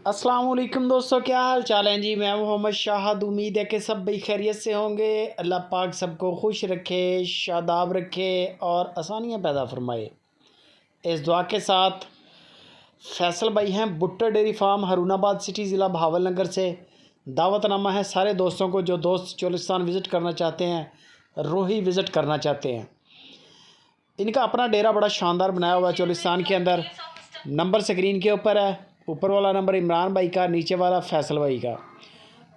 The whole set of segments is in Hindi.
अस्सलाम वालेकुम दोस्तों, क्या हाल चाल है जी। मैं मोहम्मद शाहद। उम्मीद है कि सब भाई खैरियत से होंगे। अल्लाह पाक सबको खुश रखे, शादाब रखे और आसानियाँ पैदा फरमाए। इस दुआ के साथ फैसल भाई हैं, Bhutto dairy farm, Harunabad city, ज़िला भावलनगर से दावतनामा है सारे दोस्तों को जो दोस्त चोलिस्तान विज़िट करना चाहते हैं, रोही विज़िट करना चाहते हैं। इनका अपना डेरा बड़ा शानदार बनाया हुआ है चोलिस्तान के अंदर। नंबर स्क्रीन के ऊपर है। ऊपर वाला नंबर इमरान भाई का, नीचे वाला फैसल भाई का।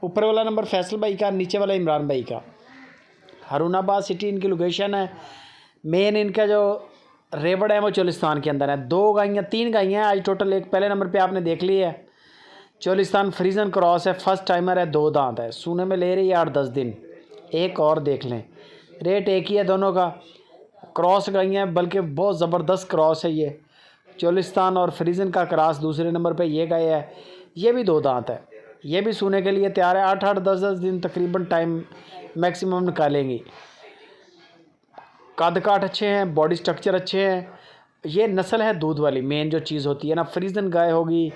ऊपर वाला नंबर फैसल भाई का, नीचे वाला इमरान भाई का। हरुणाबाद सिटी इनकी लोकेशन है। मेन इनका जो रेवड़ है वो चोलिस्तान के अंदर है। 3 गायें हैं आज टोटल। एक पहले नंबर पे आपने देख ली है, चोलिस्तान फ्रीजन क्रॉस है, फर्स्ट टाइमर है, 2 दांत है, सूने में ले रही है 8-10 दिन। एक और देख लें, रेट एक ही है दोनों का। क्रॉस गायें हैं, बल्कि बहुत ज़बरदस्त क्रॉस है ये। चोलिस्तान और फ्रीजन का क्रॉस दूसरे नंबर पे ये गाय है। ये भी 2 दांत है, ये भी सूने के लिए तैयार है। 8-8 10-10 दिन तकरीबन टाइम मैक्सिमम निकालेंगी। कद काठ अच्छे हैं, बॉडी स्ट्रक्चर अच्छे हैं। ये नस्ल है दूध वाली। मेन जो चीज़ होती है ना, फ्रीजन गाय होगी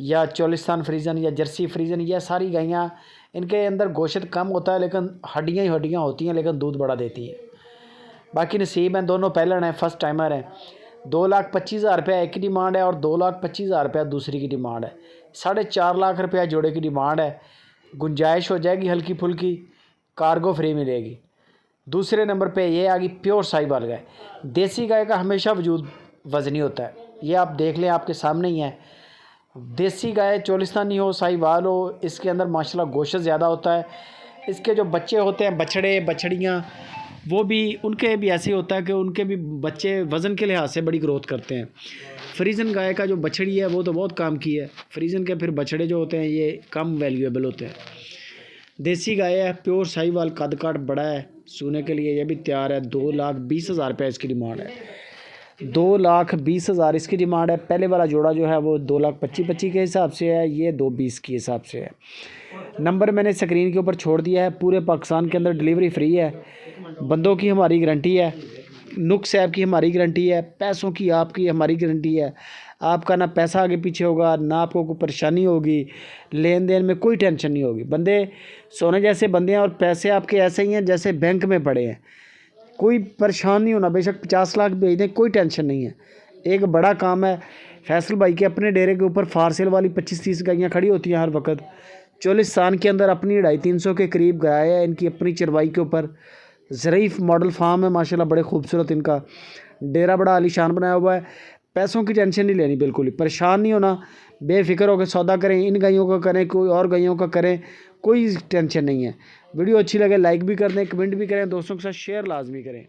या चोलिस्तान फ्रीजन या जर्सी फ्रीजन, यह सारी गायें इनके अंदर गोश्त कम होता है लेकिन हड्डियाँ ही हड्डियाँ होती हैं, लेकिन दूध बड़ा देती है। बाकी नसीब हैं, दोनों पहलन है, फर्स्ट टाइमर हैं। 2,25,000 रुपया एक की डिमांड है और 2,25,000 रुपया दूसरी की डिमांड है। 4.5 लाख रुपया जोड़े की डिमांड है। गुंजाइश हो जाएगी हल्की फुल्की, कार्गो फ्री मिलेगी। दूसरे नंबर पे ये आ गई प्योर साहिवाल गाय। देसी गाय का हमेशा वजूद वज़नी होता है, ये आप देख लें, आपके सामने ही है। देसी गाय चोलिस्तानी हो, साहिवाल हो, इसके अंदर माशाल्लाह गोश्त ज़्यादा होता है। इसके जो बच्चे होते हैं, बछड़े बछड़ियाँ, वो भी उनके भी ऐसे होता है कि उनके भी बच्चे वज़न के लिहाज से बड़ी ग्रोथ करते हैं। फ्रीजन गाय का जो बछड़ी है वो तो बहुत काम की है। फ्रीजन के फिर बछड़े जो होते हैं ये कम वैल्यूएबल होते हैं। देसी गाय है, प्योर साहिवाल, कद काठ बड़ा है, सूने के लिए ये भी तैयार है। 2,20,000 रुपये इसकी डिमांड है। 2,20,000 इसकी डिमांड है। पहले वाला जोड़ा जो है वो 2,25,25 के हिसाब से है, ये 2,20 के हिसाब से है। नंबर मैंने स्क्रीन के ऊपर छोड़ दिया है। पूरे पाकिस्तान के अंदर डिलीवरी फ्री है। बंदों की हमारी गारंटी है, नुक्स ऐप की हमारी गारंटी है, पैसों की आपकी हमारी गारंटी है। आपका ना पैसा आगे पीछे होगा, ना आपको कोई परेशानी होगी, लेन देन में कोई टेंशन नहीं होगी। बंदे सोने जैसे बंदे हैं और पैसे आपके ऐसे ही हैं जैसे बैंक में पड़े हैं। कोई परेशान नहीं होना, बेशक 50 लाख भेज दें, कोई टेंशन नहीं है। एक बड़ा काम है फैसल भाई के अपने डेरे के ऊपर फारसेल वाली 25-30 गायें खड़ी होती हैं हर वक्त। चोलिस्तान के अंदर अपनी 250-300 के करीब गाय है इनकी अपनी चरवाई के ऊपर। ज़रीफ़ मॉडल फार्म है माशाल्लाह, बड़े खूबसूरत इनका डेरा, बड़ा आलीशान बनाया हुआ है। पैसों की टेंशन नहीं लेनी, बिल्कुल ही परेशान नहीं होना, बेफिक्र होकर सौदा करें। इन गायों का करें, कोई और गायों का करें, कोई टेंशन नहीं है। वीडियो अच्छी लगे लाइक भी कर दें, कमेंट भी करें, दोस्तों के साथ शेयर लाजमी करें।